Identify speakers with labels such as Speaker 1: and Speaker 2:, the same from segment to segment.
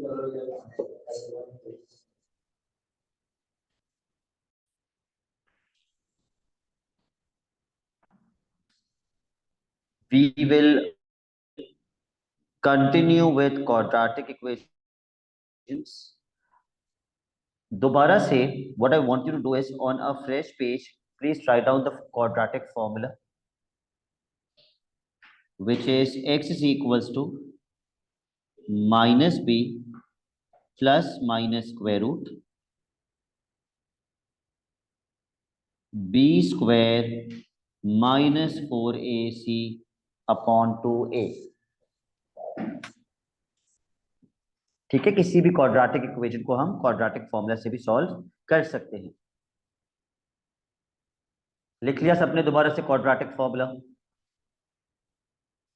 Speaker 1: We will continue with quadratic equations. दोबारा से what I want you to do is on a fresh page, please write down the quadratic formula, which is x is equals to minus b plus minus square root b square minus 4ac upon 2a. ठीक है, किसी भी quadratic equation को हम quadratic formula से भी solve कर सकते हैं। लिख लिया सबने दोबारा से क्वाड्रेटिक फॉर्मूला?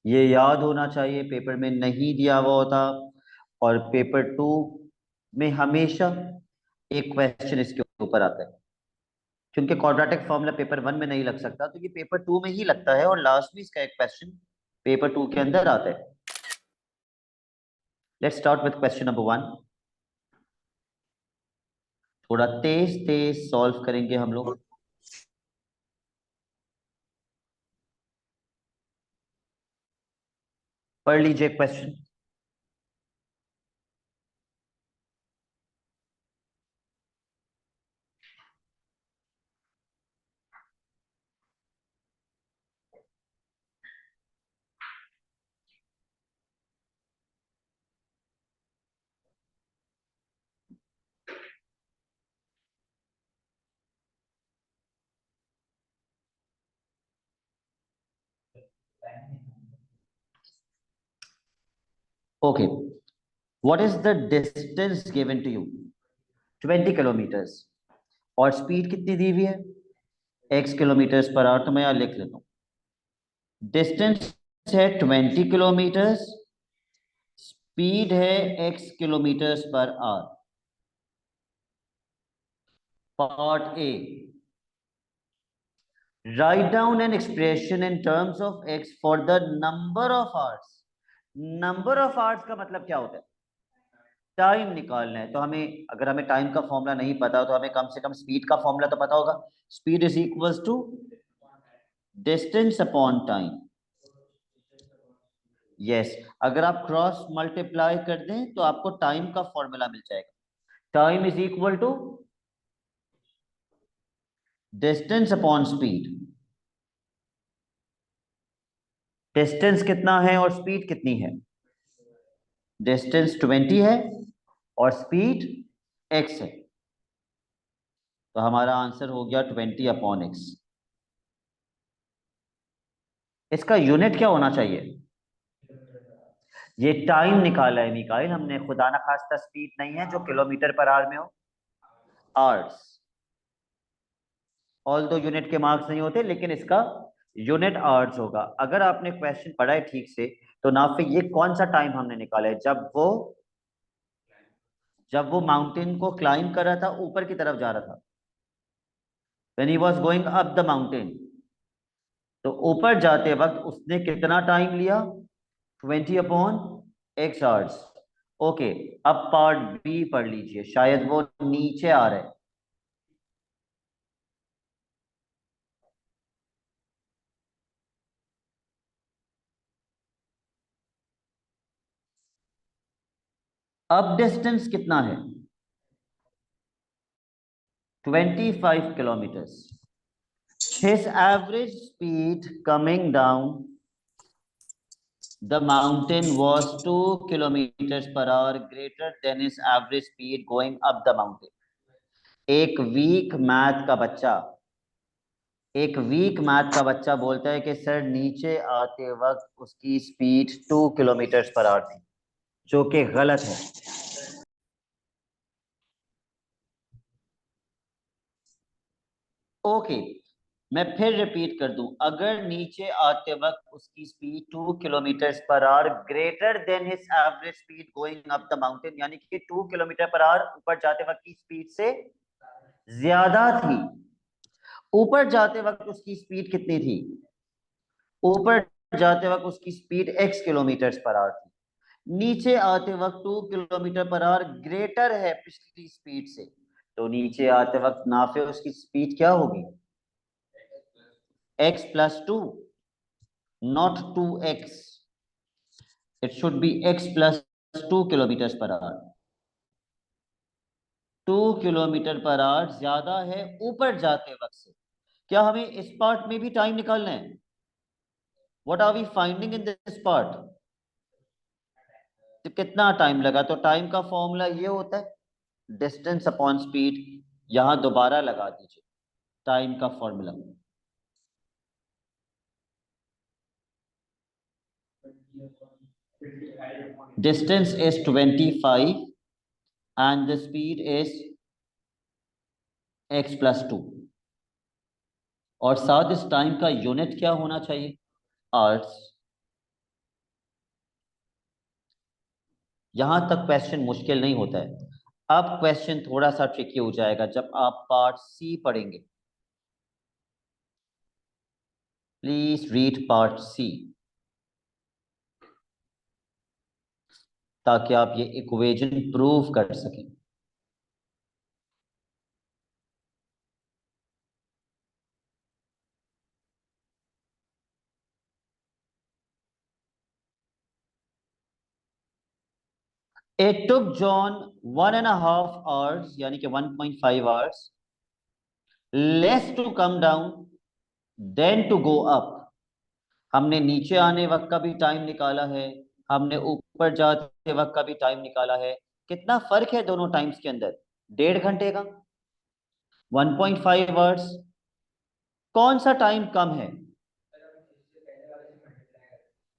Speaker 1: ये याद होना चाहिए, पेपर में नहीं दिया हुआ होता, और पेपर 2 में हमेशा एक क्वेश्चन इसके ऊपर आता है, क्योंकि क्वाड्रेटिक फॉर्मूला पेपर 1 में नहीं लग सकता, तो ये पेपर 2 में ही लगता है, और लास्ट में इसका एक क्वेश्चन पेपर 2 के अंदर आता है। Let's start with question number 1। थोड़ा तेज तेज सॉल्व करेंगे हम लोग। पढ़ लीजिए question. Okay, what is the distance given to you? 20 kilometres, और स्पीड कितनी दी हुई है? x kilometres per hour. तो मैं यहाँ लिख लेता हूँ, डिस्टेंस है 20 किलोमीटर्स, स्पीड है x kilometres per hour. Part A, write down an expression in terms of x for the number of hours. Number of hours का मतलब क्या होता है? टाइम निकालना है। तो हमें, अगर हमें टाइम का फॉर्मूला नहीं पता, तो हमें कम से कम स्पीड का फॉर्मूला तो पता होगा। Speed is equals to distance upon time. Yes, अगर आप क्रॉस मल्टीप्लाई कर दें तो आपको टाइम का फॉर्मूला मिल जाएगा। Time is equal to distance upon speed. Distance कितना है और स्पीड कितनी है? डिस्टेंस 20 है और स्पीड x है, तो हमारा आंसर हो गया 20 अपॉन x। इसका यूनिट क्या होना चाहिए? ये टाइम निकाला है मिकाइल हमने, खुदा ना खास्ता स्पीड नहीं है जो किलोमीटर पर आवर में हो, आवर्स। ऑल दो यूनिट के मार्क्स नहीं होते, लेकिन इसका यूनिट आवर्स होगा। अगर आपने क्वेश्चन पढ़ा है ठीक से, तो नाफिक ये कौन सा टाइम हमने निकाला है? जब वो माउंटेन को क्लाइंब कर रहा था, ऊपर की तरफ जा रहा था, when he was going up the mountain. तो ऊपर जाते वक्त उसने कितना टाइम लिया? 20 अपॉन x आवर्स। ओके, अब पार्ट बी पढ़ लीजिए, शायद वो नीचे आ रहा है। अब डिस्टेंस कितना है? 25 kilometres. His average speed coming down the mountain was 2 kilometers per hour, greater than his average speed going up the mountain. एक वीक मैथ का बच्चा बोलता है कि सर नीचे आते वक्त उसकी स्पीड 2 किलोमीटर्स पर आवर थी, जो कि गलत है। ओके, मैं फिर रिपीट कर दूं, अगर नीचे आते वक्त उसकी speed 2 kilometre per hour greater then his average speed going up the mountain, यानी कि 2 किलोमीटर पर आवर ऊपर जाते वक्त की स्पीड से ज्यादा थी। ऊपर जाते वक्त उसकी स्पीड कितनी थी? ऊपर जाते वक्त उसकी speed x kilometre per our थी, नीचे आते वक्त 2 किलोमीटर पर आवर ग्रेटर है पिछली स्पीड से, तो नीचे आते वक्त नाफे उसकी स्पीड क्या होगी? x+2, not 2x. It should be x+2 km/h. 2 km/h ज्यादा है ऊपर जाते वक्त से। क्या हमें इस पार्ट में भी टाइम निकालना है? What are we finding in this part? तो कितना टाइम लगा? तो टाइम का फॉर्मूला ये होता है डिस्टेंस अपॉन स्पीड। यहां दोबारा लगा दीजिए टाइम का formula. Distance is 25 and the speed is x+2, और साथ इस टाइम का यूनिट क्या होना चाहिए? आवर्स। यहां तक क्वेश्चन मुश्किल नहीं होता है। अब क्वेश्चन थोड़ा सा ट्रिकी हो जाएगा जब आप पार्ट सी पढ़ेंगे। प्लीज रीड पार्ट सी, ताकि आप ये इक्वेशन प्रूव कर सकें। It took John 1.5 hours, यानी कि 1.5 hours, less to come down than to go up. हमने नीचे आने वक्त का भी टाइम निकाला है, हमने ऊपर जाते वक्त का भी टाइम निकाला है। कितना फर्क है दोनों टाइम्स के अंदर? 1.5 घंटे का। 1.5 आवर्स। कौन सा टाइम कम है?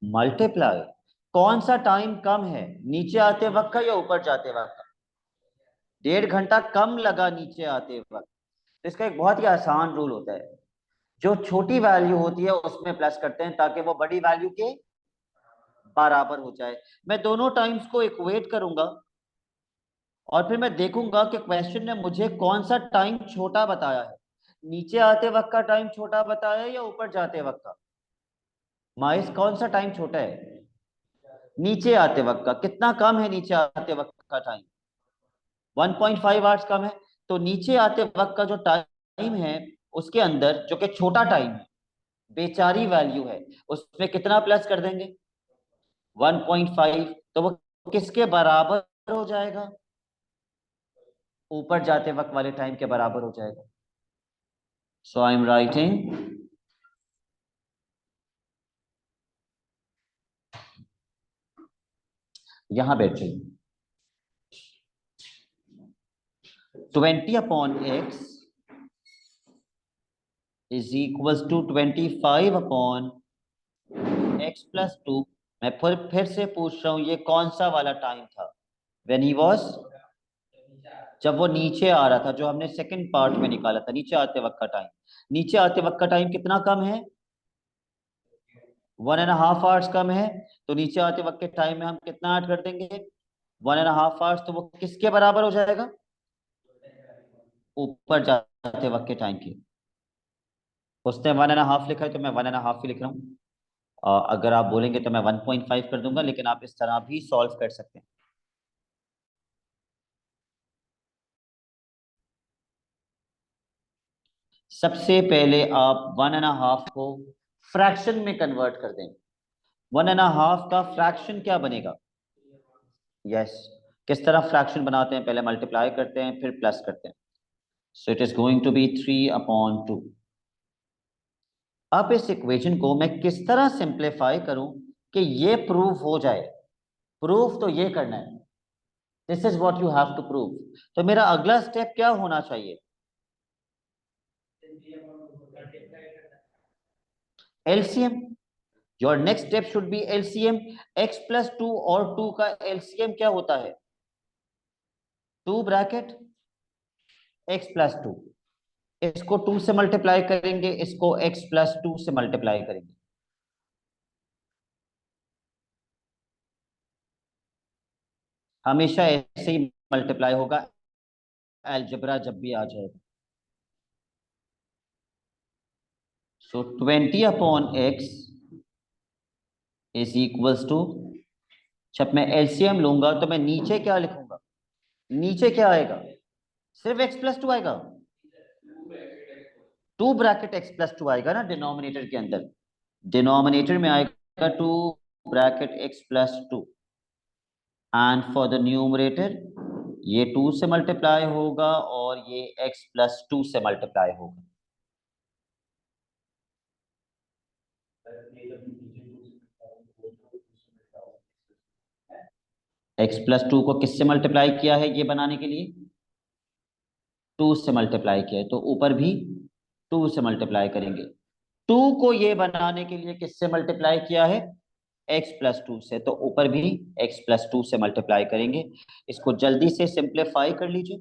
Speaker 1: मल्टीप्लाई। कौन सा टाइम कम है, नीचे आते वक्त का या ऊपर जाते वक्त का? 1.5 घंटा कम लगा नीचे आते वक्त। तो इसका एक बहुत ही आसान रूल होता है, जो छोटी वैल्यू होती है उसमें प्लस करते हैं ताकि वो बड़ी वैल्यू के बराबर हो जाए। मैं दोनों टाइम्स को इक्वेट करूंगा और फिर मैं देखूंगा कि क्वेश्चन ने मुझे कौन सा टाइम छोटा बताया है, नीचे आते वक्त का टाइम छोटा बताया है या ऊपर जाते वक्त का। माइस कौन सा टाइम छोटा है? नीचे आते वक्त का। कितना कम है नीचे आते वक्त का टाइम? 1.5 आवर्स कम है। तो नीचे आते वक्त का जो टाइम है उसके अंदर जो कि छोटा टाइम है, बेचारी वैल्यू है, उसमें कितना प्लस कर देंगे? 1.5। तो वो किसके बराबर हो जाएगा? ऊपर जाते वक्त वाले टाइम के बराबर हो जाएगा। सो आई एम राइटिंग यहां बैठ जाइए। 20/x is equal to 25/x+2। मैं फिर से पूछ रहा हूं, ये कौन सा वाला टाइम था? व्हेन ही वाज, जब वो नीचे आ रहा था, जो हमने सेकंड पार्ट में निकाला था, नीचे आते वक्त का टाइम। नीचे आते वक्त का टाइम कितना कम है? 1.5 आवर्स कम है। तो नीचे आते वक्त के टाइम में हम कितना ऐड कर देंगे? 1.5 आवर्स। तो वो किसके बराबर हो जाएगा? ऊपर जाते वक्त के टाइम की। उसने 1.5 लिखा है तो मैं 1.5 ही लिख रहा हूँ। अगर आप बोलेंगे तो मैं 1.5 कर दूंगा, लेकिन आप इस तरह भी सॉल्व कर सकते हैं। सबसे पहले आप 1.5 को फ्रैक्शन में कन्वर्ट कर दें। 1.5 का फ्रैक्शन क्या बनेगा? यस। किस तरह फ्रैक्शन बनाते हैं? पहले मल्टीप्लाई करते हैं फिर प्लस करते हैं। So it is going to be 3/2। अब इस इक्वेशन को मैं किस तरह सिंप्लीफाई करूं कि ये प्रूफ हो जाए? प्रूफ तो ये करना है, this is what you have to prove. तो मेरा अगला स्टेप क्या होना चाहिए? LCM. Your next step should be LCM. x+2 और 2 का एलसीएम क्या होता है? 2 ब्रैकेट x+2। इसको 2 से मल्टीप्लाई करेंगे, इसको x+2 से मल्टीप्लाई करेंगे। हमेशा ऐसे ही मल्टीप्लाई होगा अलजेब्रा जब भी आ जाएगा। सो 20/x इज इक्वल्स टू जब मैं एलसीएम लूंगा तो मैं नीचे क्या लिखूंगा, नीचे क्या आएगा, सिर्फ x प्लस टू आएगा, to bracket x plus two आएगा ना डिनोमिनेटर के अंदर, डिनोमिनेटर में आएगा to bracket x plus two, and for the numerator ये टू से मल्टीप्लाई होगा और ये x प्लस टू से मल्टीप्लाई होगा। x प्लस टू को किससे मल्टीप्लाई किया है ये बनाने के लिए, टू से मल्टीप्लाई किया है, तो ऊपर भी टू से मल्टीप्लाई करेंगे। टू को ये बनाने के लिए किससे मल्टीप्लाई किया है, x प्लस टू से, तो ऊपर भी x प्लस टू से मल्टीप्लाई करेंगे। इसको जल्दी से सिंप्लीफाई कर लीजिए।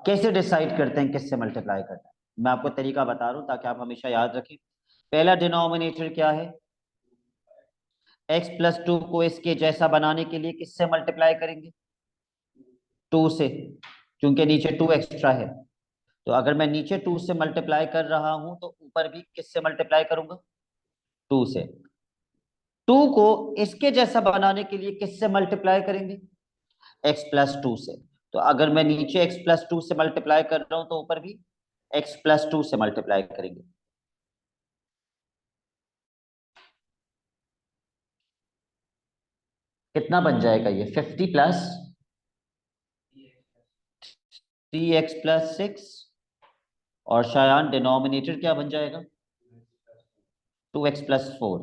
Speaker 1: कैसे डिसाइड करते हैं किससे मल्टीप्लाई करना है, मैं आपको तरीका बता रहा हूं ताकि आप हमेशा याद रखें। पहला डिनोमिनेटर क्या है, x प्लस टू को इसके जैसा बनाने के लिए किससे मल्टीप्लाई करेंगे, टू से, क्योंकि नीचे टू एक्स्ट्रा है। तो अगर मैं नीचे टू से मल्टीप्लाई कर रहा हूं तो ऊपर भी किससे मल्टीप्लाई करूंगा, टू से। टू को इसके जैसा बनाने के लिए किससे मल्टीप्लाई करेंगे, एक्स प्लस टू से। तो अगर मैं नीचे एक्स प्लस टू से मल्टीप्लाई कर रहा हूं तो ऊपर भी एक्स प्लस टू से मल्टीप्लाई करेंगे। कितना बन जाएगा ये, 50 प्लस 3x प्लस 6, और शायान डिनोमिनेटर क्या बन जाएगा, 2x प्लस 4।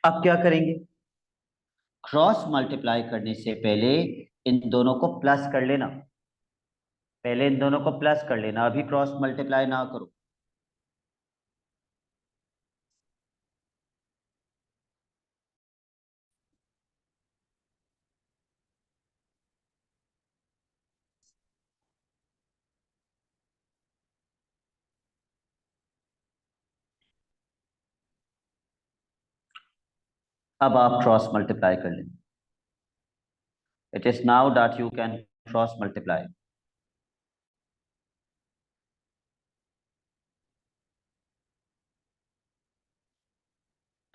Speaker 1: अब क्या करेंगे, क्रॉस मल्टीप्लाई करने से पहले इन दोनों को प्लस कर लेना, पहले इन दोनों को प्लस कर लेना, अभी क्रॉस मल्टीप्लाई ना करो। अब आप क्रॉस मल्टीप्लाई कर लें, it is now that you can cross multiply.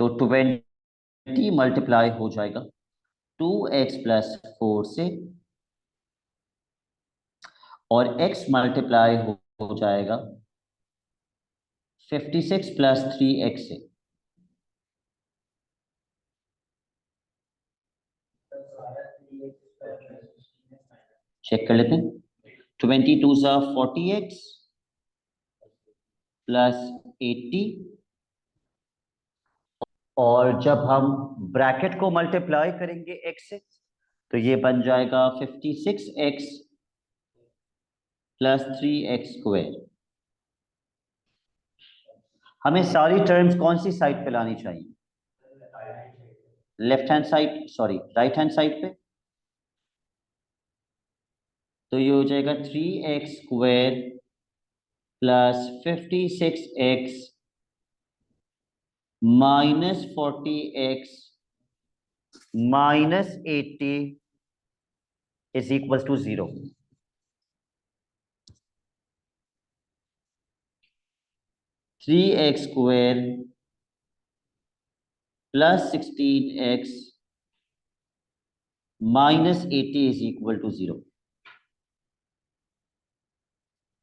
Speaker 1: तो 20 मल्टीप्लाई हो जाएगा 2x प्लस 4 से, और x मल्टीप्लाई हो जाएगा 56 प्लस 3x से। चेक कर लेते हैं, 22 × 40x +80, और जब हम ब्रैकेट को मल्टीप्लाई करेंगे x से तो ये बन जाएगा 56x + 3x²। हमें सारी टर्म्स कौन सी साइड पे लानी चाहिए, left hand side, sorry right hand side पे। तो ये हो जाएगा 3x² +56x -40x -80 = 0। 3x² +16x -80 = 0।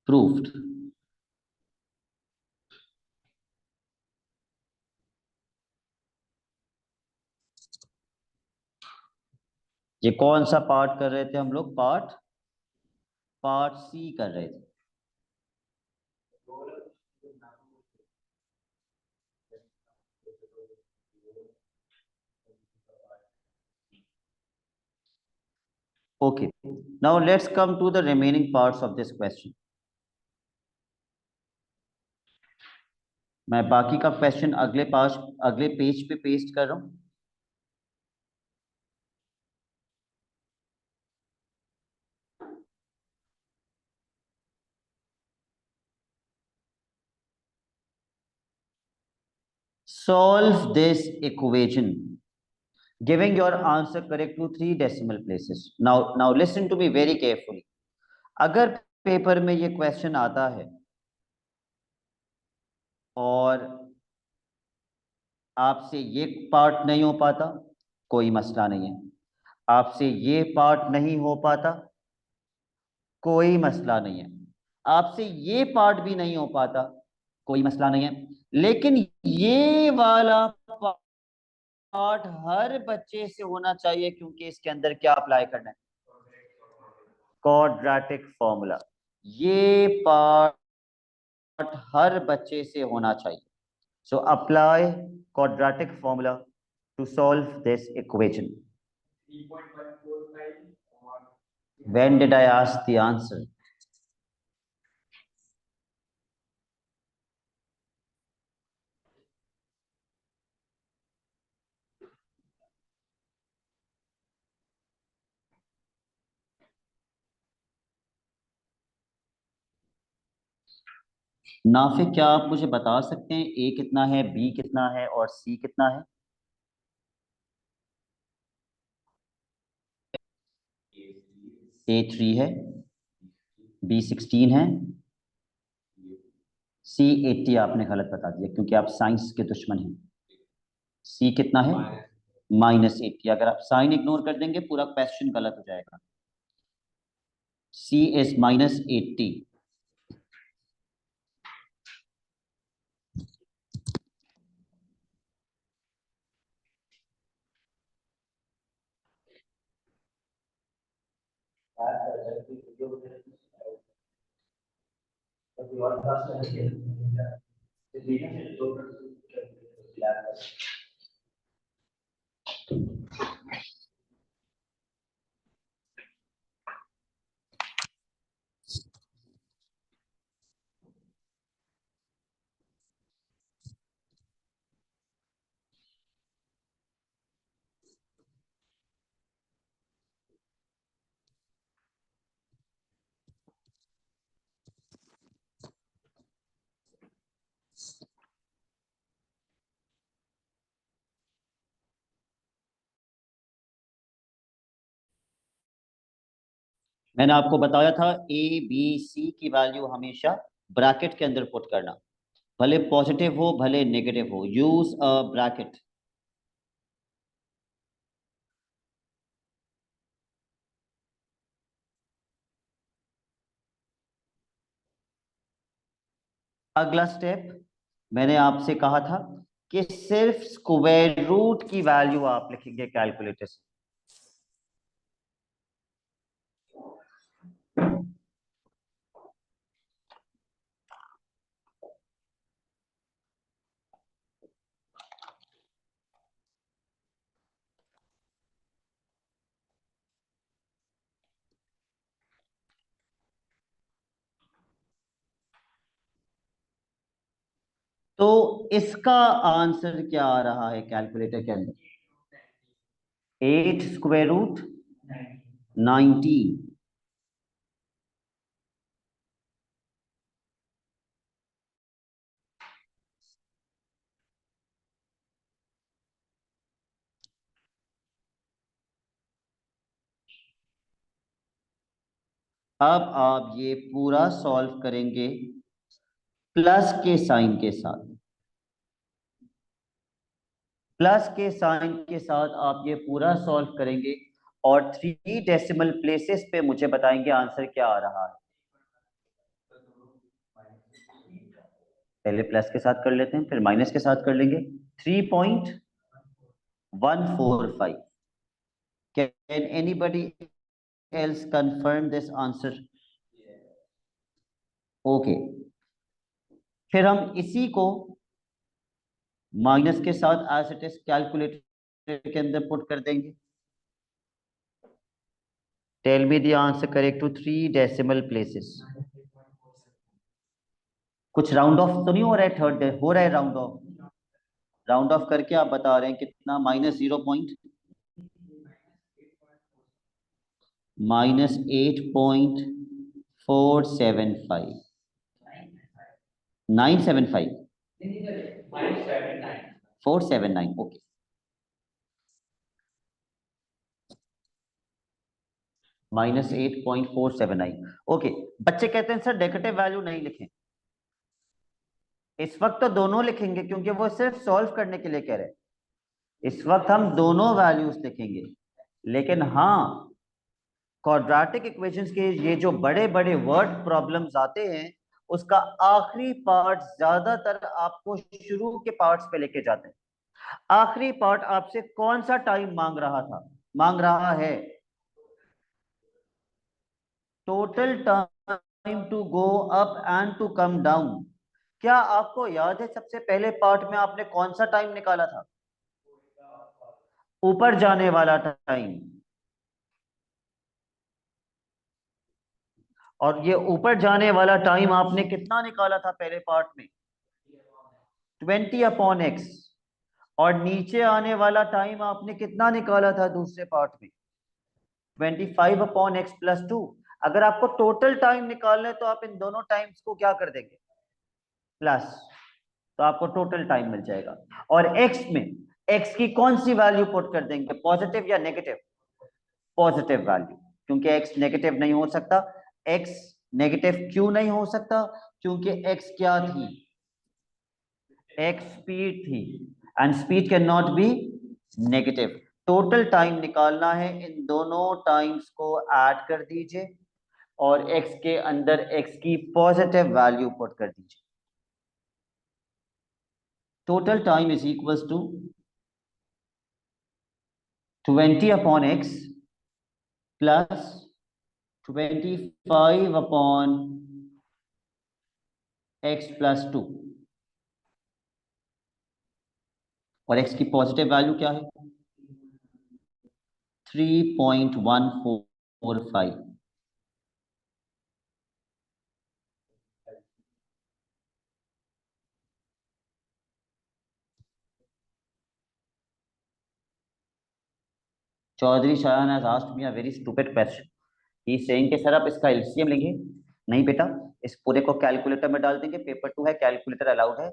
Speaker 1: Proved. ये कौन सा पार्ट कर रहे थे हम लोग, पार्ट पार्ट सी कर रहे थे। Okay, now let's come to the remaining parts of this question. मैं बाकी का क्वेश्चन अगले पेज पे पेस्ट कर रहा हूं। Solve this equation, giving your answer correct to 3 decimal places. Now listen to me very carefully. अगर पेपर में ये क्वेश्चन आता है और आपसे ये पार्ट नहीं हो पाता, कोई मसला नहीं है। आपसे ये पार्ट नहीं हो पाता, कोई मसला नहीं है। आपसे ये पार्ट भी नहीं हो पाता, कोई मसला नहीं है। लेकिन ये वाला पार्ट हर बच्चे से होना चाहिए, क्योंकि इसके अंदर क्या अप्लाई करना है? Quadratic formula. ये पार्ट हर बच्चे से होना चाहिए। So apply quadratic formula to solve this equation. When did I ask the answer? Nafik, क्या आप मुझे बता सकते हैं ए कितना है, बी कितना है और सी कितना है? A3 है, B16 है, C80 आपने गलत बता दिया क्योंकि आप साइंस के दुश्मन हैं। सी कितना है? -80। अगर आप साइन इग्नोर कर देंगे पूरा क्वेश्चन गलत हो जाएगा। सी इज -80। मैंने आपको बताया था ए बी सी की वैल्यू हमेशा ब्रैकेट के अंदर पुट करना, भले पॉजिटिव हो भले नेगेटिव हो, यूज अ ब्रैकेट। अगला स्टेप, मैंने आपसे कहा था कि सिर्फ स्क्वायर रूट की वैल्यू आप लिखेंगे कैलकुलेटर से। तो इसका आंसर क्या आ रहा है कैलकुलेटर के अंदर? 8 स्क्वायर रूट 90। अब आप ये पूरा सॉल्व करेंगे प्लस के साइन के साथ। प्लस के साइन के साथ आप ये पूरा सॉल्व करेंगे और 3 डेसिमल प्लेसेस पे मुझे बताएंगे आंसर क्या आ रहा है। पहले प्लस के साथ कर लेते हैं, फिर माइनस के साथ कर लेंगे। 3.145। Can anybody else confirm this answer? Okay, फिर हम इसी को माइनस के साथ एज इट इज कैलकुलेटर के अंदर पुट कर देंगे। Tell me the answer correct to 3 decimal places. कुछ राउंड ऑफ तो नहीं हो रहा है? थर्ड डे हो रहा है राउंड ऑफ? राउंड ऑफ करके आप बता रहे हैं कितना? -8.475, 975, 479, ओके। -8.479, ओके। बच्चे कहते हैं सर नेगेटिव वैल्यू नहीं लिखें। इस वक्त तो दोनों लिखेंगे क्योंकि वो सिर्फ सॉल्व करने के लिए कह रहे हैं। इस वक्त हम दोनों वैल्यूज लिखेंगे, लेकिन हाँ, क्वाड्रेटिक इक्वेशंस के ये जो बड़े बड़े वर्ड प्रॉब्लम्स आते हैं, उसका आखिरी पार्ट ज्यादातर आपको शुरू के पार्ट्स पे लेके जाते हैं। आखिरी पार्ट आपसे कौन सा टाइम मांग रहा है? Total time to go up and to come down. क्या आपको याद है सबसे पहले पार्ट में आपने कौन सा टाइम निकाला था? ऊपर जाने वाला टाइम। और ये ऊपर जाने वाला टाइम आपने कितना निकाला था पहले पार्ट में? 20/x। और नीचे आने वाला टाइम आपने कितना निकाला था दूसरे पार्ट में? 25/x+2। अगर आपको टोटल टाइम निकालना है तो आप इन दोनों टाइम्स को क्या कर देंगे? प्लस। तो आपको टोटल टाइम मिल जाएगा। और x में x की कौन सी वैल्यू पुट कर देंगे, पॉजिटिव या नेगेटिव? पॉजिटिव वैल्यू, क्योंकि x नेगेटिव नहीं हो सकता। x नेगेटिव क्यों नहीं हो सकता? क्योंकि x क्या थी? x स्पीड थी, and speed can not be negative. Total time निकालना है, इन दोनों टाइम्स को ऐड कर दीजिए और x के अंदर x की पॉजिटिव वैल्यू पुट कर दीजिए। Total time is equals to 20/x plus 25/x+2। और x की पॉजिटिव वैल्यू क्या है? 3.145। Chaudhary Shayan has asked me a very stupid question. He is saying कि सर आप इसका एलसीएम लेंगे? नहीं बेटा, इस पूरे को कैलकुलेटर में डाल देंगे, पेपर 2 है, कैलकुलेटर अलाउड है।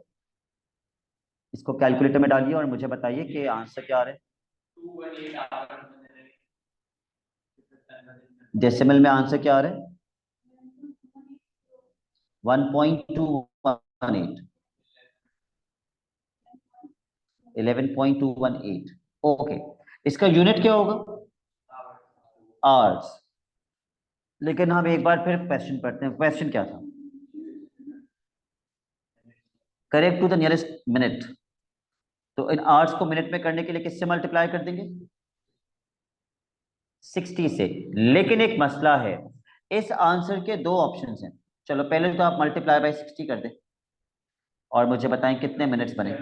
Speaker 1: इसको कैलकुलेटर में डालिए और मुझे बताइए कि आंसर क्या आ रहा है। डेसिमल में आंसर क्या आ रहा है? 1.218, 11.218। ओके, इसका यूनिट क्या होगा? आवर्स। लेकिन हम एक बार फिर क्वेश्चन पढ़ते हैं। क्वेश्चन क्या था? Correct to the nearest minute. तो इन आवर्स को मिनट में करने के लिए किससे मल्टीप्लाई कर देंगे? 60 से। लेकिन एक मसला है, इस आंसर के दो ऑप्शंस हैं। चलो पहले तो आप मल्टीप्लाई बाय 60 कर दें और मुझे बताएं कितने मिनट्स बने।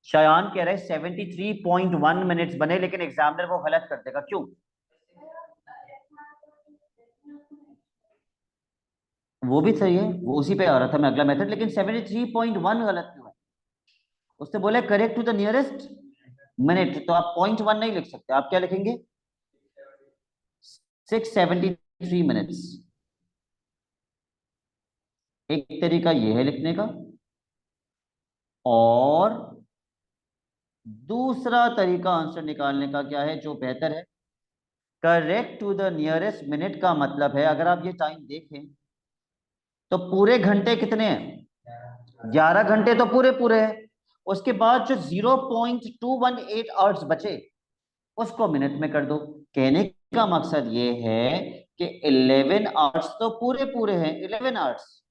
Speaker 1: शायान कह रहे 73.1 मिनट्स बने, लेकिन एग्जामिनर वो गलत कर देगा। क्यों? वो भी सही है, वो उसी पे आ रहा था मैं अगला मेथड, लेकिन 73.1 गलत क्यों है? उसने बोला correct to the nearest minute, तो आप 0.1 नहीं लिख सकते, आप क्या लिखेंगे? 673 मिनट्स। एक तरीका ये है लिखने का, और दूसरा तरीका आंसर निकालने का क्या है जो बेहतर है? Correct to the nearest minute का मतलब है, अगर आप ये टाइम देखें तो पूरे घंटे कितने हैं? 11 घंटे तो पूरे पूरे हैं। उसके बाद जो 0.218 आवर्स बचे उसको मिनट में कर दो। कहने का मकसद ये है कि 11 आवर्स तो पूरे पूरे हैं, 11 आवर्स।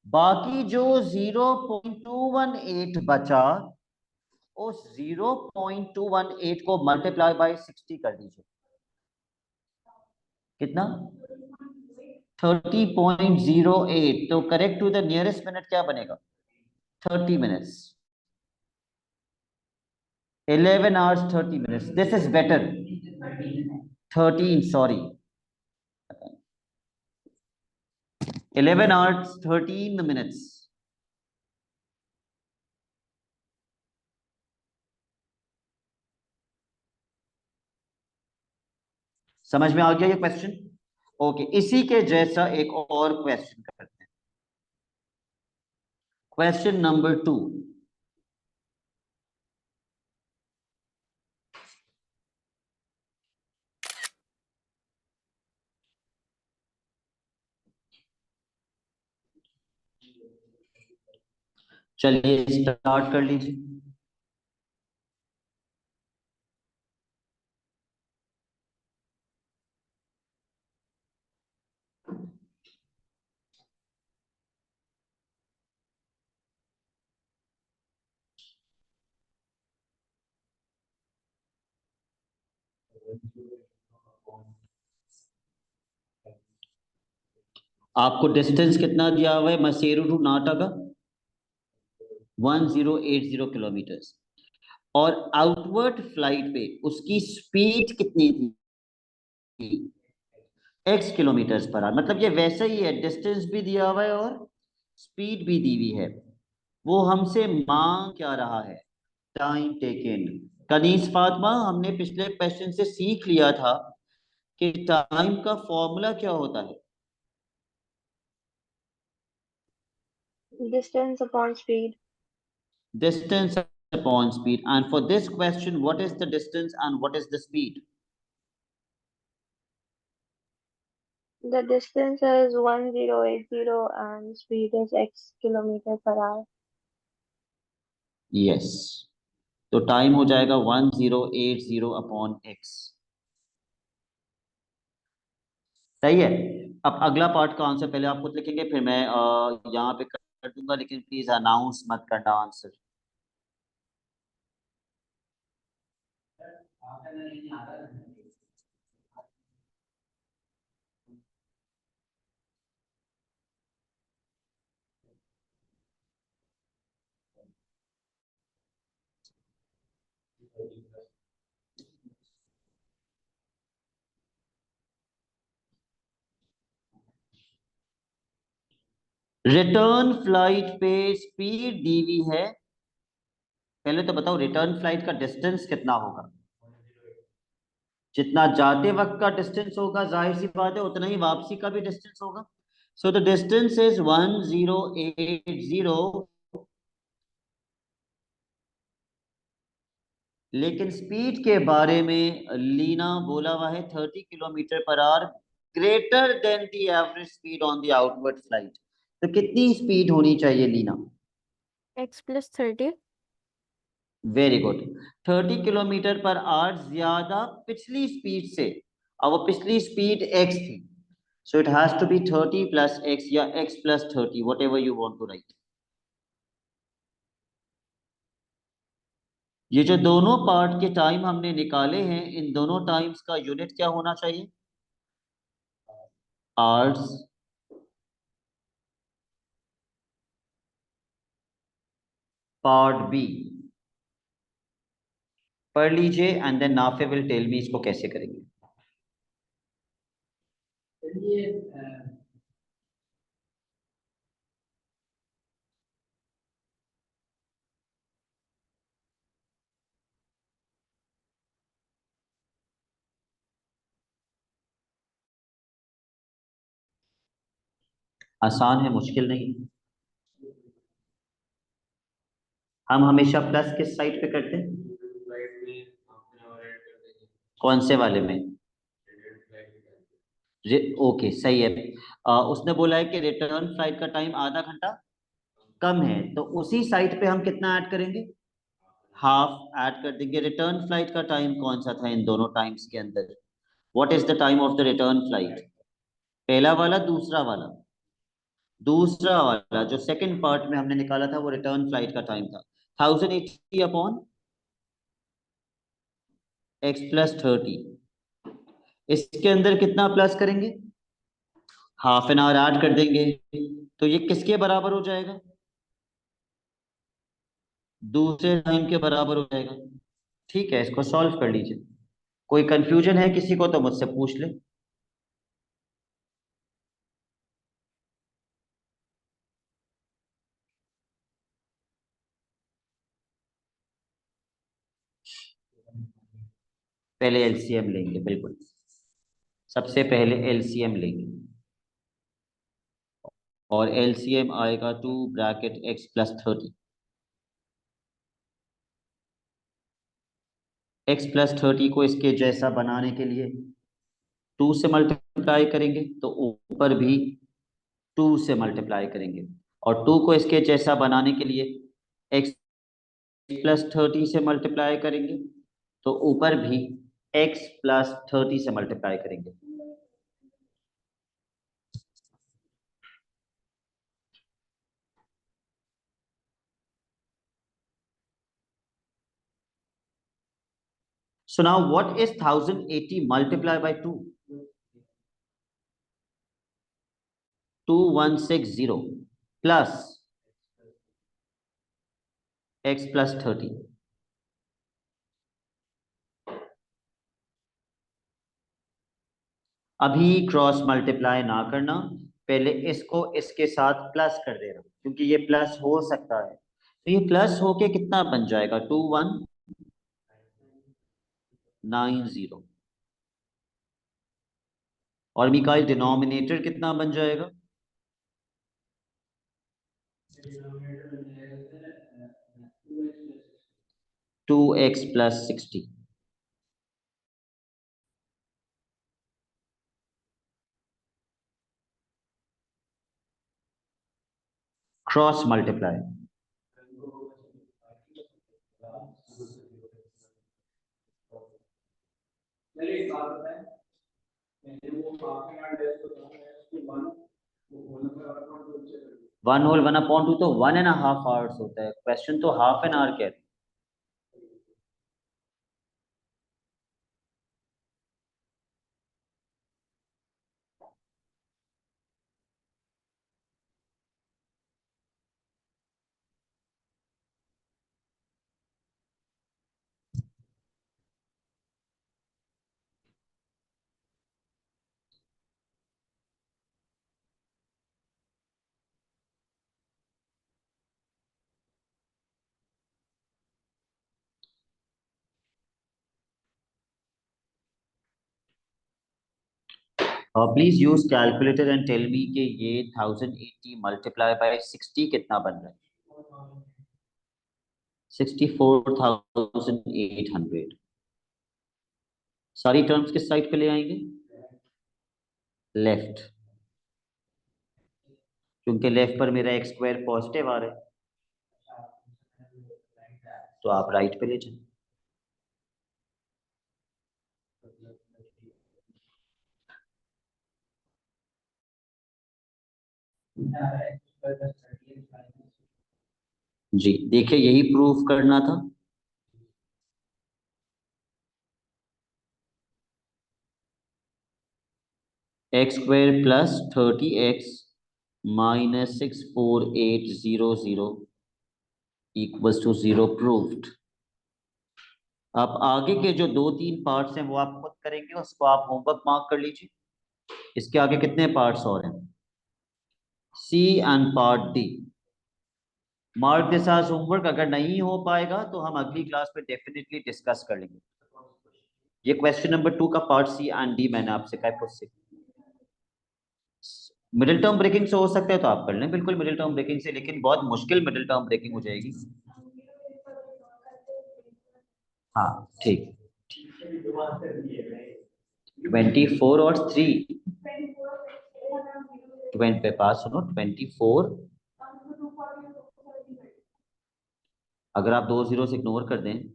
Speaker 1: बाकी जो 0.218 बचा, उस 0.218 को मल्टीप्लाई बाय 60 कर दीजिए। कितना? 30.08। तो correct to the nearest minute क्या बनेगा? 30 minutes. 11 hours 30 minutes, this is better। 13, sorry. 11 hours 13 minutes। समझ में आ गया ये क्वेश्चन? ओके, इसी के जैसा एक और क्वेश्चन करते हैं। Question number 2। चलिए स्टार्ट कर लीजिए। आपको डिस्टेंस कितना दिया हुआ है मसेरू टू नाटा का? 1080 किलोमीटर। और आउटवर्ड फ्लाइट पे उसकी स्पीड कितनी थी? x kilometre per our. मतलब ये वैसा ही है, डिस्टेंस भी दिया हुआ है और स्पीड भी दी हुई है। वो हमसे मांग क्या रहा है? Time taken. कनीस फातिमा, हमने पिछले क्वेश्चन से सीख लिया था कि टाइम का फॉर्मूला क्या होता है?
Speaker 2: Distance upon speed.
Speaker 1: Distance upon speed. And for this question, what is the distance and what is the speed?
Speaker 2: The distance is 1080 and speed is x kilometer per hour.
Speaker 1: Yes. तो time हो जाएगा 1080 upon x। सही है। अब अगला part का answer पहले आप खुद लिखेंगे, फिर मैं यहाँ पे कर दूंगा, लेकिन प्लीज अनाउंस मत करना आंसर। रिटर्न फ्लाइट पे स्पीड दी हुई है। पहले तो बताओ रिटर्न फ्लाइट का डिस्टेंस कितना होगा? जितना जाते वक्त का डिस्टेंस होगा, जाहिर सी बात है उतना ही वापसी का भी डिस्टेंस होगा। So the distance is 1080। लेकिन स्पीड के बारे में लीना बोला हुआ है 30 kilometre per hour, greater than the average speed on the outward flight. तो कितनी स्पीड होनी चाहिए Leena?
Speaker 2: X plus 30.
Speaker 1: Very good. 30 kilometre per hour ज्यादा पिछली स्पीड से। अब वो पिछली स्पीड x थी, so it has to be 30 + x या x + 30, whatever you want to write. ये जो दोनों पार्ट के टाइम हमने निकाले हैं, इन दोनों टाइम्स का यूनिट क्या होना चाहिए? आवर्स। पार्ट बी पढ़ लीजिए and then Nafey will tell me इसको कैसे करेंगे। आसान है, मुश्किल नहीं। हम हमेशा प्लस किस साइड पे करते हैं? कौन से वाले में? ओके सही है। उसने बोला है कि रिटर्न फ्लाइट का टाइम आधा घंटा कम है, तो उसी साइड पे हम कितना ऐड करेंगे? हाफ ऐड कर देंगे। रिटर्न फ्लाइट का टाइम कौन सा था इन दोनों टाइम्स के अंदर? What is the time of the return flight? पहला वाला, दूसरा वाला? दूसरा वाला जो सेकंड पार्ट में हमने निकाला था, वो रिटर्न फ्लाइट का टाइम था 1080 अपॉन x + 30। इसके अंदर कितना प्लस करेंगे? हाफ एन आवर ऐड कर देंगे, तो ये किसके बराबर हो जाएगा? दूसरे टाइम के बराबर हो जाएगा। ठीक है, इसको सॉल्व कर लीजिए। कोई कंफ्यूजन है किसी को तो मुझसे पूछ ले। पहले एलसीएम लेंगे, बिल्कुल सबसे पहले एलसीएम लेंगे, और एलसीएम आएगा 2 ब्रैकेट x+30। x+30 को इसके जैसा बनाने के लिए 2 से मल्टीप्लाई करेंगे, तो ऊपर भी 2 से मल्टीप्लाई करेंगे, और 2 को इसके जैसा बनाने के लिए x+30 से मल्टीप्लाई करेंगे, तो ऊपर भी x+30 से मल्टीप्लाई करेंगे। So now what is 1080 multiplied by 2? 2160 plus x+30। अभी क्रॉस मल्टीप्लाई ना करना, पहले इसको इसके साथ प्लस कर देना, क्योंकि ये प्लस हो सकता है, तो ये प्लस होके कितना बन जाएगा, 2190। और मिकाइल डिनोमिनेटर कितना बन जाएगा, 2x+60। Cross multiply, one whole 1/2 तो 1.5 आवर्स होता है, क्वेश्चन तो हाफ एन आवर कहते हैं। Please use calculator and tell me कि ये 1080 मल्टीप्लाई बाय 60 कितना बन रहा है, 64,800। सारी टर्म्स किस साइड पे ले आएंगे, लेफ्ट, क्योंकि लेफ्ट पर मेरा एक्स स्क्वायर पॉजिटिव आ रहा है, तो आप राइट पे ले जाए। जी देखिए, यही प्रूफ करना था। x² + 30x -64800 equals to 0 proved. अब आगे के जो 2-3 पार्ट्स हैं वो आप खुद करेंगे, उसको आप होमवर्क मार्क कर लीजिए। इसके आगे कितने पार्ट्स और हैं, C and part D. Mark this as homework, अगर नहीं हो पाएगा तो हम अगली क्लास में डेफिनेटली डिस्कस कर लेंगे। ये क्वेश्चन नंबर 2 का पार्ट सी एंड डी मैंने आपसे कहा खुद से। मिडिल टर्म ब्रेकिंग से हो सकता है तो आप कर लें, बिल्कुल मिडिल टर्म ब्रेकिंग से, लेकिन बहुत मुश्किल मिडिल टर्म ब्रेकिंग हो जाएगी। हाँ ठीक, 24 और 3, 20 पे पास सुनो, 24, अगर आप 2 जीरो से इग्नोर कर दें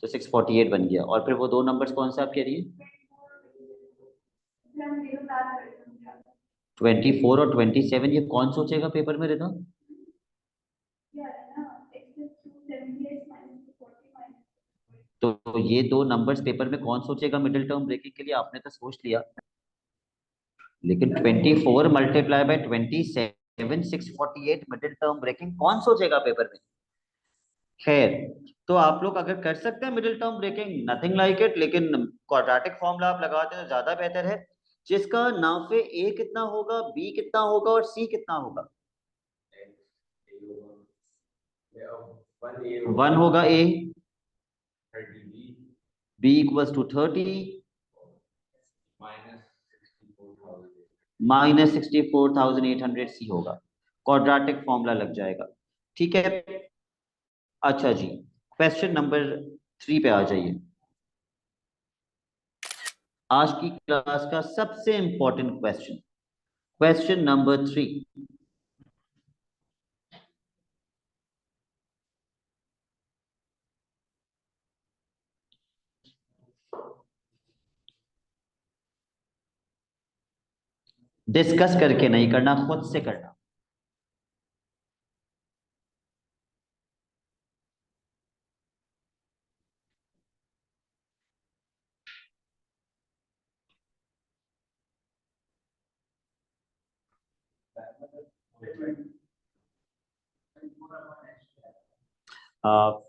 Speaker 1: तो 648 बन गया, और फिर वो दो नंबर्स कौन से आप कह रही है, 24 और 27, ये कौन सोचेगा पेपर में रिधा, तो ये दो नंबर्स पेपर में कौन सोचेगा मिडिल टर्म ब्रेकिंग के लिए, आपने तो सोच लिया, लेकिन 24 multiply by 27, 648 middle term breaking कौन सोचेगा पेपर में। खैर, तो आप लोग अगर कर सकते हैं middle term breaking, nothing like it, लेकिन क्वाड्रेटिक फॉर्मूला आप लगाते हैं तो ज्यादा बेहतर है, जिसका नाफे ए कितना होगा, बी कितना होगा और सी कितना होगा, 1 होगा ए, B equals to 30 minus 64,800 C होगा, क्वाड्रेटिक फॉर्मूला लग जाएगा। ठीक है, अच्छा जी, क्वेश्चन नंबर 3 पे आ जाइए। आज की क्लास का सबसे important question, question number 3। Discuss करके नहीं करना, खुद से करना।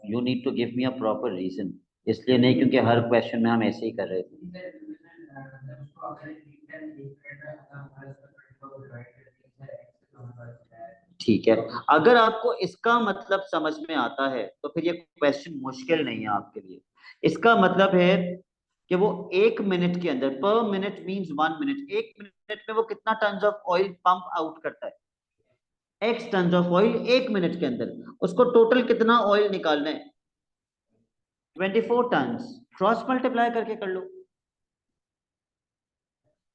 Speaker 1: You need to give me a proper reason, इसलिए नहीं क्योंकि हर क्वेश्चन में हम ऐसे ही कर रहे थे। ठीक है, अगर आपको इसका मतलब समझ में आता है तो फिर ये क्वेश्चन मुश्किल नहीं है आपके लिए। इसका मतलब है कि वो 1 मिनट के अंदर, पर मिनट मींस 1 मिनट, 1 मिनट में वो कितना ton of oil pump out करता है, x ton of oil 1 minute के अंदर, उसको टोटल कितना ऑयल निकालना है, 24 टन। क्रॉस मल्टीप्लाई करके कर लो।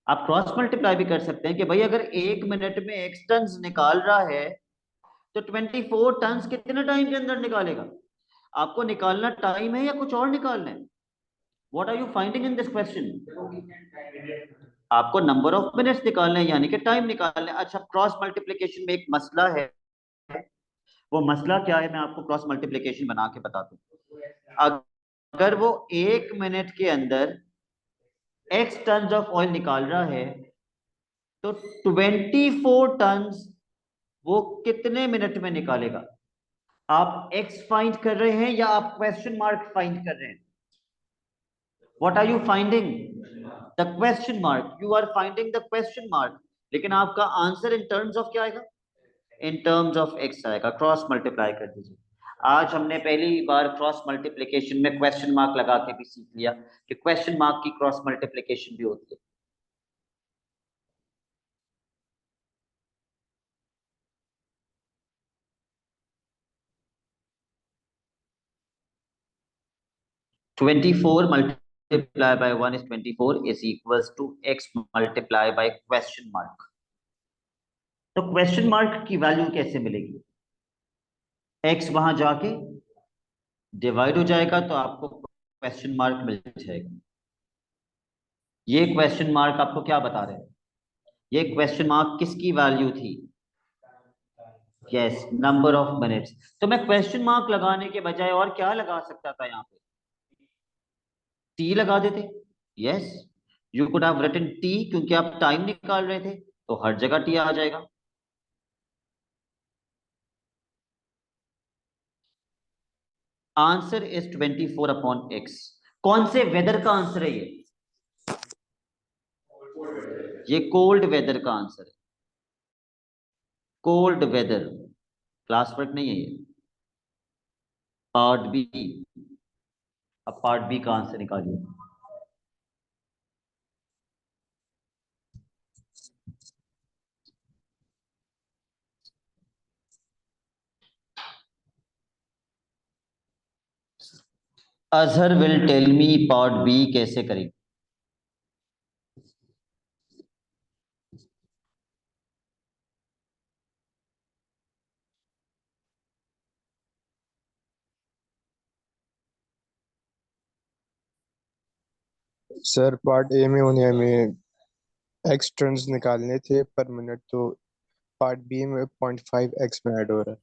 Speaker 1: आप क्रॉस मल्टीप्लाई भी कर सकते हैं कि भाई अगर 1 मिनट में एक्स टन निकाल रहा है तो 24 टन कितने टाइम के अंदर निकालेगा। आपको निकालना टाइम है या कुछ और निकालना है? What are you finding in this question? आपको नंबर ऑफ मिनट्स निकालना है, यानी कि टाइम निकालना है। अच्छा, क्रॉस मल्टीप्लिकेशन में एक मसला है, वो मसला क्या है मैं आपको क्रॉस मल्टीप्लिकेशन बना के बताता हूँ। अगर वो 1 मिनट के अंदर एक्स टन ऑफ ऑयल निकाल रहा है तो 24 टन वो कितने मिनट में निकालेगा। आप एक्स फाइंड कर रहे हैं या आप क्वेश्चन मार्क फाइंड कर रहे हैं? What are you finding? The question mark, you are finding the question mark. लेकिन आपका आंसर इन टर्म्स ऑफ क्या आएगा? इन टर्म्स ऑफ एक्स आएगा। क्रॉस मल्टीप्लाई कर दीजिए। आज हमने पहली बार क्रॉस मल्टीप्लिकेशन में क्वेश्चन मार्क लगा के भी सीख लिया कि क्वेश्चन मार्क की क्रॉस मल्टीप्लिकेशन भी होती है। Twenty four multiply by 1 is 24 is equals to x multiply by question mark. तो क्वेश्चन मार्क की वैल्यू कैसे मिलेगी? एक्स वहां जाके डिवाइड हो जाएगा तो आपको क्वेश्चन मार्क मिल जाएगा। ये क्वेश्चन मार्क आपको क्या बता रहे हैं? ये क्वेश्चन मार्क किसकी वैल्यू थी? Yes, number of minutes. तो मैं क्वेश्चन मार्क लगाने के बजाय और क्या लगा सकता था यहाँ पे? टी लगा देते। Yes, you could have written T, क्योंकि आप टाइम निकाल रहे थे तो हर जगह टी आ जाएगा। Answer is 24/x। कौन से वेदर का आंसर है ये? ये कोल्ड वेदर का आंसर है। कोल्ड वेदर, क्लास वर्क नहीं है ये। Part B. अब पार्ट बी का आंसर निकालिए। Azhar will tell me part B कैसे करें।
Speaker 3: सर पार्ट ए में उन्हें हमें एक्स टर्न्स निकालने थे पर मिनट, तो पार्ट बी में 0.5 एक्स में ऐड हो रहा है।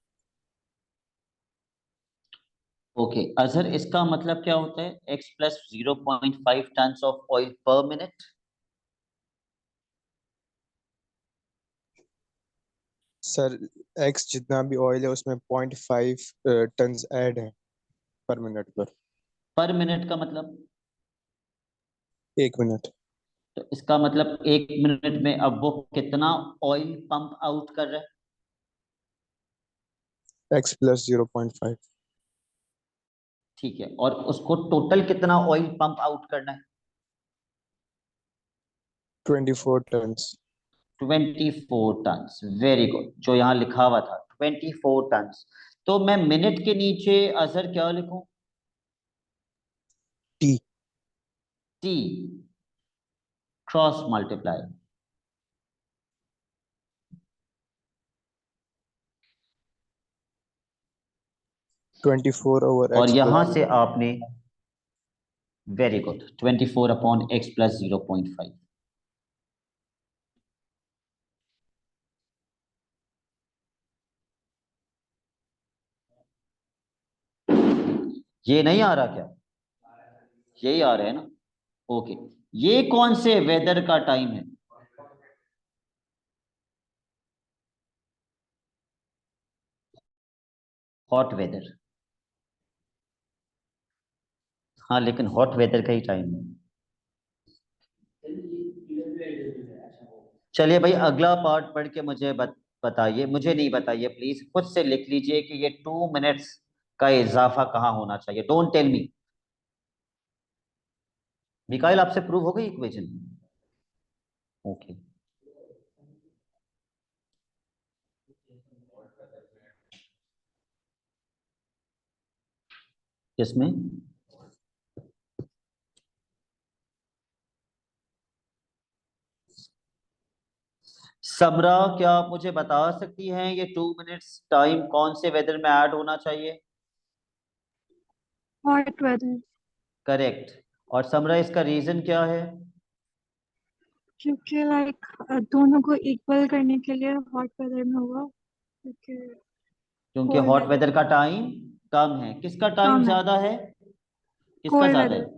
Speaker 1: ओके अजहर, इसका मतलब क्या होता है? X plus 0.5 ton of oil per minute.
Speaker 3: Sir x जितना भी ऑयल है उसमें 0.5 टन्स ऐड है पर मिनट पर।
Speaker 1: पर मिनट का मतलब?
Speaker 3: 1 मिनट।
Speaker 1: तो इसका मतलब 1 मिनट में अब वो कितना ऑयल पंप आउट कर रहा है?
Speaker 3: X plus 0.5।
Speaker 1: ठीक है, और उसको टोटल कितना ऑयल पंप आउट करना है?
Speaker 3: 24 टन्स।
Speaker 1: 24 turns, very good. जो यहाँ लिखा हुआ था 24 टन्स, तो मैं मिनट के नीचे असर क्या लिखूं?
Speaker 3: T.
Speaker 1: T, cross multiply.
Speaker 3: 24 over
Speaker 1: और
Speaker 3: एक्स
Speaker 1: यहां
Speaker 3: प्लस
Speaker 1: से आपने, वेरी गुड, 24/x + 0.5। ये नहीं आ रहा क्या? यही आ रहा है ना? ओके। ये कौन से वेदर का टाइम है? Hot weather. हाँ, लेकिन हॉट वेदर का ही टाइम है। चलिए भाई, अगला पार्ट पढ़ के मुझे बताइए, मुझे नहीं बताइए प्लीज, खुद से लिख लीजिए कि ये 2 मिनट्स का इजाफा कहाँ होना चाहिए। Don't tell me. मिकाइल, आपसे प्रूव हो गई इक्वेशन? ओके। किसमें? समरा, क्या आप मुझे बता सकती हैं ये 2 मिनट्स टाइम कौन से वेदर में ऐड होना चाहिए?
Speaker 4: Hot weather.
Speaker 1: करेक्ट। और समरा, इसका रीजन क्या है?
Speaker 4: क्योंकि लाइक दोनों को इक्वल करने के लिए हॉट वेदर में होगा, क्योंकि
Speaker 1: क्योंकि
Speaker 4: कोल्ड
Speaker 1: हॉट
Speaker 4: वेदर
Speaker 1: वेदर का टाइम कम है। किसका टाइम
Speaker 4: कम है।
Speaker 1: ज्यादा है? किसका
Speaker 4: कोल्ड
Speaker 1: ज्यादा है?
Speaker 4: वेदर।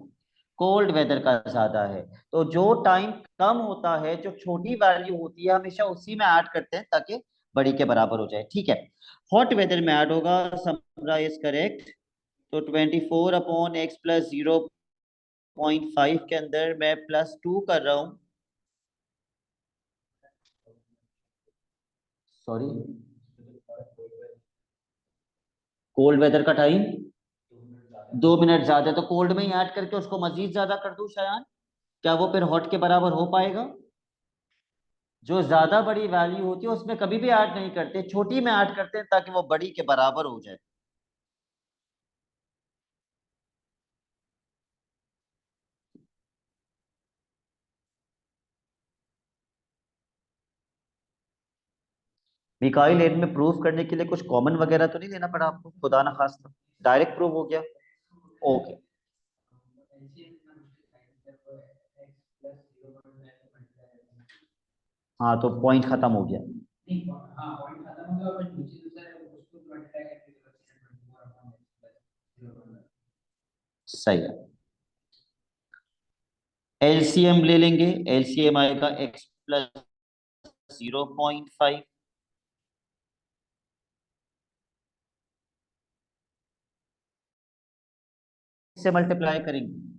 Speaker 1: कोल्ड वेदर का ज्यादा है। तो जो टाइम कम होता है, जो छोटी वैल्यू होती है, हमेशा उसी में ऐड करते हैं ताकि बड़ी के बराबर हो जाए। ठीक है, हॉट वेदर में ऐड होगा। समरा इज करेक्ट। तो 24/x + 0.5 के अंदर मैं +2 कर रहा हूं। सॉरी, कोल्ड वेदर का टाइम 2 मिनट ज्यादा है, तो कोल्ड में ही ऐड करके उसको मजीद ज्यादा कर दूं शायद। क्या वो फिर हॉट के बराबर हो पाएगा? जो ज्यादा बड़ी वैल्यू होती है उसमें कभी भी ऐड नहीं करते, छोटी में ऐड करते हैं ताकि वो बड़ी के बराबर हो जाए। मिकाइल, इनमें प्रूफ करने के लिए कुछ कॉमन वगैरह तो नहीं देना पड़ा आपको, खुदा ना खास्ता? डायरेक्ट प्रूफ हो गया? ओके। हाँ, तो पॉइंट खत्म हो गया। सही है। एलसीएम ले लेंगे। एलसीएम आएगा x + 0.5। से मल्टीप्लाई करेंगे।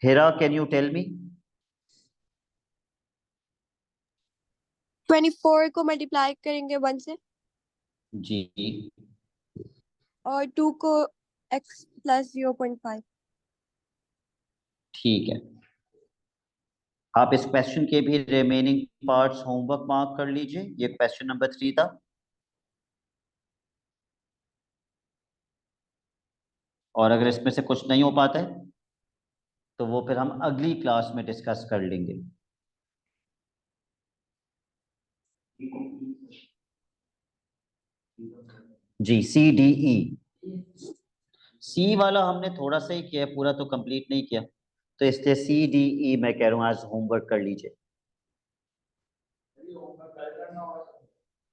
Speaker 1: Hera, can you tell me?
Speaker 5: 24 को मल्टीप्लाई करेंगे 1 से,
Speaker 1: जी।
Speaker 5: और 2 को x + 0.5।
Speaker 1: ठीक है, आप इस क्वेश्चन के भी रिमेनिंग पार्ट्स होमवर्क मार्क कर लीजिए। ये क्वेश्चन नंबर 3 था। और अगर इसमें से कुछ नहीं हो पाता है तो वो फिर हम अगली क्लास में डिस्कस कर लेंगे। जी, सी डी ई। सी वाला हमने थोड़ा सा ही किया है, पूरा तो कंप्लीट नहीं किया, तो इसलिए सी डी ई मैं कह रहा हूँ आज होमवर्क कर लीजिए।